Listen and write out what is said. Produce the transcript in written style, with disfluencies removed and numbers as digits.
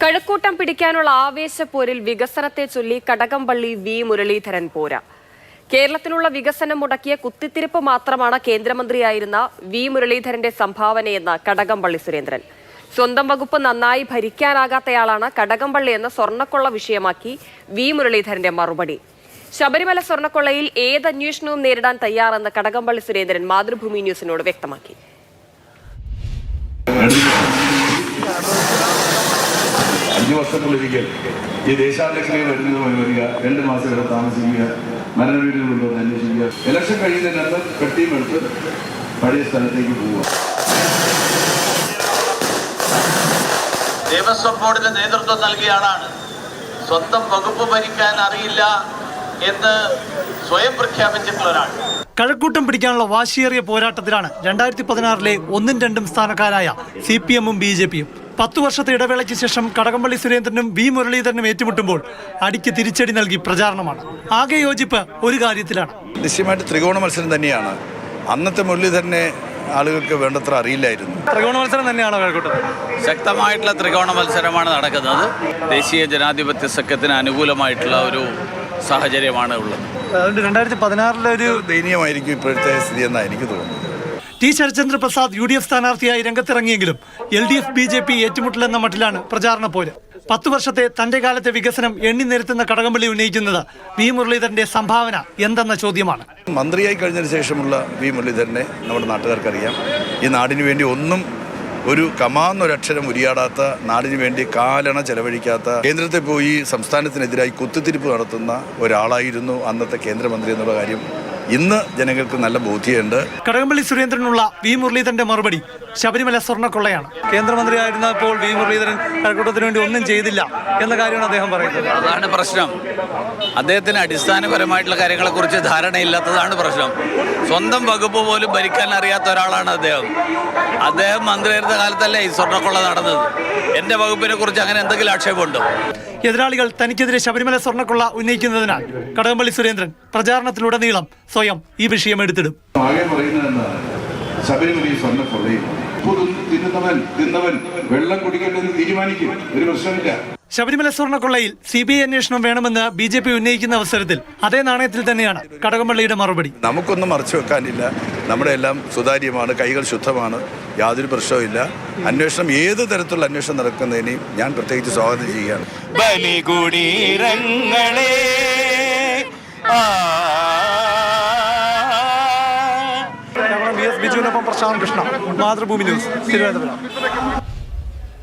കഴക്കൂട്ടം പിടിക്കാനുള്ള ആവേശപ്പോരിൽ വികസനത്തെ ചൊല്ലി കടകംപള്ളി വി മുരളീധരൻ പോരാ. കേരളത്തിനുള്ള വികസനം മുടക്കിയ കുത്തിത്തിരിപ്പ് മാത്രമാണ് കേന്ദ്രമന്ത്രിയായിരുന്ന വി മുരളീധരന്റെ സംഭാവനയെന്ന് കടകംപള്ളി സുരേന്ദ്രൻ. സ്വന്തം വകുപ്പ് നന്നായി ഭരിക്കാനാകാത്തയാളാണ് കടകംപള്ളി എന്ന സ്വർണ്ണക്കൊള്ള വിഷയമാക്കി വി മുരളീധരന്റെ മറുപടി. ശബരിമല സ്വർണ്ണക്കൊള്ളയിൽ ഏത് അന്വേഷണവും നേരിടാൻ തയ്യാറെന്ന് കടകംപള്ളി സുരേന്ദ്രൻ മാതൃഭൂമി ന്യൂസിനോട് വ്യക്തമാക്കി. വർഷത്തിലൊരിക്കൽ ഈ ദേശാധ്യക്ഷനെ വരുന്നതുമായി വരിക, 2 മാസം ഇവിടെ താമസിക്കുക, മരണവീടുകളുണ്ടോ എന്ന് അന്വേഷിക്കുക, ഇലക്ഷൻ കഴിയുന്നതിനകത്ത് പെട്ടിയും എടുത്ത് പഴയ സ്ഥലത്തേക്ക് പോവുക. ദേവസ്വം ബോർഡിന് നേതൃത്വം നൽകിയ ആളാണ്. സ്വന്തം വകുപ്പ് ഭരിക്കാൻ അറിയില്ല എന്ന് സ്വയം പ്രഖ്യാപിച്ചിട്ടുള്ള ഒരാൾ. കഴക്കൂട്ടം പിടിക്കാനുള്ള വാശിയേറിയ പോരാട്ടത്തിലാണ് 2016-ലെ 1ഉം 2ഉം സ്ഥാനക്കാരായ CPM-ഉം BJP-യും. 10 വർഷത്തെ ഇടവേളയ്ക്ക് ശേഷം കടകംപള്ളി സുരേന്ദ്രനും വി മുരളീധരനും ഏറ്റുമുട്ടുമ്പോൾ അടിക്ക് തിരിച്ചടി നൽകി പ്രചാരണമാണ്. ആകെ യോജിപ്പ് ഒരു കാര്യത്തിലാണ്. നിശ്ചയമായിട്ട് ത്രികോണ മത്സരം തന്നെയാണ്. അന്നത്തെ മുരളീധരനെ ആളുകൾക്ക് വേണ്ടത്ര അറിയില്ലായിരുന്നു. ത്രികോണ മത്സരം തന്നെയാണോ കഴക്കൂട്ടം? ശക്തമായിട്ടുള്ള ത്രികോണ മത്സരമാണ് നടക്കുന്നത്. ദേശീയ ജനാധിപത്യ സഖ്യത്തിന് അനുകൂലമായിട്ടുള്ള ഒരു സാഹചര്യമാണ് ഉള്ളത്. അതുകൊണ്ട് 2016-ലെ ഒരു ദയനീയമായിരിക്കും ഇപ്പോഴത്തെ സ്ഥിതി എന്നാണ് എനിക്ക് തോന്നുന്നത്. ടി ശരത്ചന്ദ്ര പ്രസാദ് UDF സ്ഥാനാർത്ഥിയായി രംഗത്തിറങ്ങിയെങ്കിലും LDF BJP ഏറ്റുമുട്ടലെന്ന മട്ടിലാണ് പ്രചാരണ പോര്. 10 വർഷത്തെ തന്റെ കാലത്തെ വികസനം എണ്ണി നിരത്തുന്ന കടകംപള്ളി ഉന്നയിക്കുന്നത് വി മുരളീധരന്റെ സംഭാവന എന്തെന്ന ചോദ്യമാണ്. മന്ത്രിയായി കഴിഞ്ഞതിന് ശേഷമുള്ള വി മുരളീധരനെ നമ്മുടെ നാട്ടുകാർക്കറിയാം. ഈ നാടിനു വേണ്ടി ഒന്നും ഒരു കമാന്നൊരക്ഷരം ഉരിയാടാത്ത, നാടിനു വേണ്ടി കാലണ ചെലവഴിക്കാത്ത, കേന്ദ്രത്തെ പോയി സംസ്ഥാനത്തിനെതിരായി കുത്തിത്തിരിപ്പ് നടത്തുന്ന ഒരാളായിരുന്നു അന്നത്തെ കേന്ദ്രമന്ത്രി എന്നുള്ള കാര്യം ഇന്ന് ജനങ്ങൾക്ക് നല്ല ബോധ്യമുണ്ട്. കടകംപള്ളി സുരേന്ദ്രനുള്ള വി മുരളീധരന്റെ മറുപടി ശബരിമല സ്വർണ്ണക്കൊള്ളയാണ്. കേന്ദ്രമന്ത്രിയായിരുന്നപ്പോൾ വി മുരളീധരൻ കഴക്കൂട്ടത്തിന് വേണ്ടി ഒന്നും ചെയ്തില്ല എന്ന കാര്യമാണ് അദ്ദേഹം പറയുന്നത്. അതാണ് പ്രശ്നം. അദ്ദേഹത്തിന് അടിസ്ഥാനപരമായിട്ടുള്ള കാര്യങ്ങളെക്കുറിച്ച് ധാരണയില്ലാത്തതാണ് പ്രശ്നം. സ്വന്തം വകുപ്പ് പോലും ഭരിക്കാൻ അറിയാത്ത ഒരാളാണ് അദ്ദേഹം മന്ത്രിയായിരുന്ന കാലത്തല്ലേ ഈ സ്വർണ്ണക്കൊള്ള നടന്നത്. എൻ്റെ വകുപ്പിനെ കുറിച്ച് അങ്ങനെ എന്തെങ്കിലും ആക്ഷേപമുണ്ടോ? എതിരാളികൾ തനിക്കെതിരെ ശബരിമല സ്വർണ്ണക്കൊള്ള ഉന്നയിക്കുന്നതിനാൽ കടകംപള്ളി സുരേന്ദ്രൻ പ്രചാരണത്തിലുടനീളം സ്വയം ഈ വിഷയം എടുത്തിടും. ആകെ പറയുന്നത് എന്താണ്? ശബരിമല സ്വർണ്ണക്കൊള്ളയും തിന്നവൻ വെള്ളം കുടിക്കണ്ടെന്ന് തീരുമാനിക്കും, ഒരു പ്രശ്നമില്ല. ശബരിമല സ്വർണ്ണക്കൊള്ളയിൽ CBI അന്വേഷണം വേണമെന്ന് BJP ഉന്നയിക്കുന്ന അവസരത്തിൽ അതേ നാണയത്തിൽ തന്നെയാണ് കടകംപള്ളിയുടെ മറുപടി. നമുക്കൊന്നും മറച്ചു വെക്കാനില്ല. നമ്മുടെ എല്ലാം സുതാര്യമാണ്, കൈകൾ ശുദ്ധമാണ്, യാതൊരു പ്രശ്നവുമില്ല. അന്വേഷണം, ഏത് തരത്തിലുള്ള അന്വേഷണം നടക്കുന്നതിനെയും ഞാൻ പ്രത്യേകിച്ച് സ്വാഗതം ചെയ്യുകയാണ്. ബിജുവിനൊപ്പം പ്രശാന്ത് കൃഷ്ണ, മാതൃഭൂമി ന്യൂസ്, തിരുവനന്തപുരം.